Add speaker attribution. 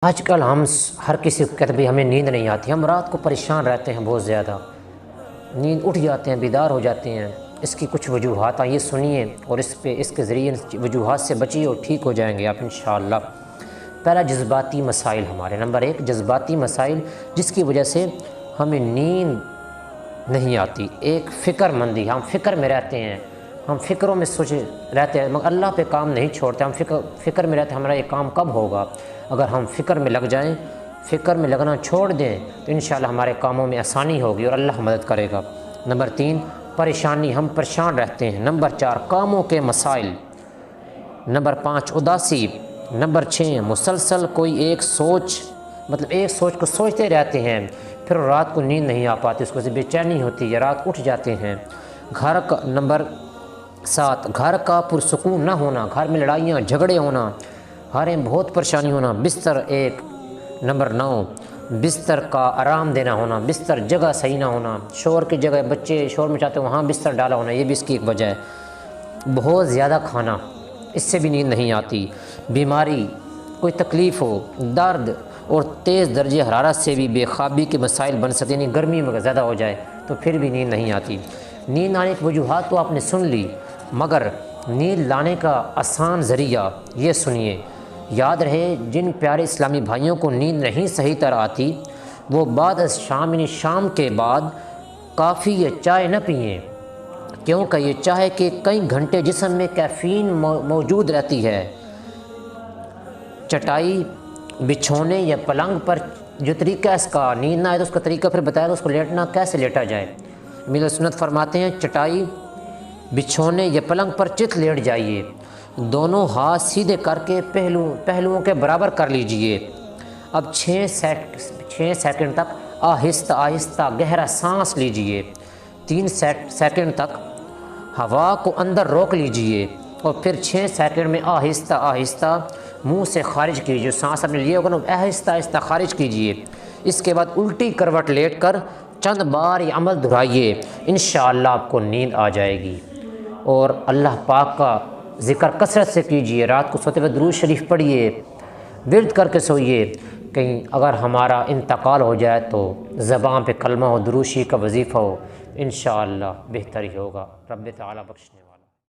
Speaker 1: آج کل ہر کسی کو کہتے ہیں ہمیں نیند نہیں آتی، ہم رات کو پریشان رہتے ہیں بہت زیادہ، نیند اٹھ جاتے ہیں، بیدار ہو جاتے ہیں۔ اس کی کچھ وجوہات آئیے سنیے اور اس کے ذریعے وجوہات سے بچیے اور ٹھیک ہو جائیں گے آپ انشاءاللہ۔ پہلا جذباتی مسائل ہمارے، نمبر 1 جذباتی مسائل جس کی وجہ سے ہمیں نیند نہیں آتی۔ ایک فکر مندی، ہم فکر میں رہتے ہیں، ہم فکروں میں سوچے رہتے ہیں مگر اللہ پہ کام نہیں چھوڑتے، ہم فکر میں رہتے ہیں ہمارا یہ کام کب ہوگا۔ اگر ہم فکر میں لگ جائیں، فکر میں لگنا چھوڑ دیں تو انشاءاللہ ہمارے کاموں میں آسانی ہوگی اور اللہ مدد کرے گا۔ نمبر 3 پریشانی، ہم پریشان رہتے ہیں۔ نمبر 4 کاموں کے مسائل۔ نمبر 5 اداسی۔ نمبر 6 مسلسل کوئی ایک سوچ کو سوچتے رہتے ہیں، پھر رات کو نیند نہیں آ پاتی، اس کو سے بے چینی ہوتی ہے، رات اٹھ جاتے ہیں۔ نمبر 7 گھر کا پرسکون نہ ہونا، گھر میں لڑائیاں جھگڑے ہونا، بہت پریشانی ہونا۔ نمبر 9 بستر کا آرام دینا ہونا، بستر جگہ صحیح نہ ہونا، شور کی جگہ بچے شور مچاتے ہیں وہاں بستر ڈالا ہونا، یہ بھی اس کی ایک وجہ ہے۔ بہت زیادہ کھانا، اس سے بھی نیند نہیں آتی۔ بیماری، کوئی تکلیف ہو، درد اور تیز درجہ حرارت سے بھی بے خوابی کے مسائل بن سکتے ہیں، یعنی گرمی میں زیادہ ہو جائے تو پھر بھی نیند نہیں آتی۔ نیند آنے کی وجوہات تو آپ نے سن لی، مگر نیند لانے کا آسان ذریعہ یہ سنیے۔ یاد رہے جن پیارے اسلامی بھائیوں کو نیند نہیں صحیح طرح آتی وہ بعد از شام یعنی شام کے بعد کافی یا چائے نہ پئیں، کیونکہ یہ چائے کے کئی گھنٹے جسم میں کیفین موجود رہتی ہے۔ چٹائی، بچھونے یا پلنگ پر جو طریقہ اس کا نیند نہ آئے تو اس کا طریقہ پھر بتایا تو اس کو لیٹنا کیسے لیٹا جائے۔ امیر سنت فرماتے ہیں چٹائی، بچھونے یا پلنگ پر چت لیٹ جائیے، دونوں ہاتھ سیدھے کر کے پہلوؤں کے برابر کر لیجئے۔ اب 6 سیکنڈ تک آہستہ آہستہ گہرا سانس لیجئے، 3 سیکنڈ تک ہوا کو اندر روک لیجئے اور پھر 6 سیکنڈ میں آہستہ آہستہ منہ سے خارج کیجئے، جو سانس آپ نے لیے ہوگا نا آہستہ آہستہ خارج کیجئے۔ اس کے بعد الٹی کروٹ لیٹ کر چند بار یہ عمل دہرائیے، انشاءاللہ آپ کو نیند آ جائے گی۔ اور اللہ پاک کا ذکر کثرت سے کیجئے، رات کو سوتے وقت درود شریف پڑھیے، ورد کر کے سوئیے۔ کہیں اگر ہمارا انتقال ہو جائے تو زبان پہ کلمہ و درود شریف کا وظیفہ ہو، انشاءاللہ بہتر ہی ہوگا۔ رب تعالیٰ بخشنے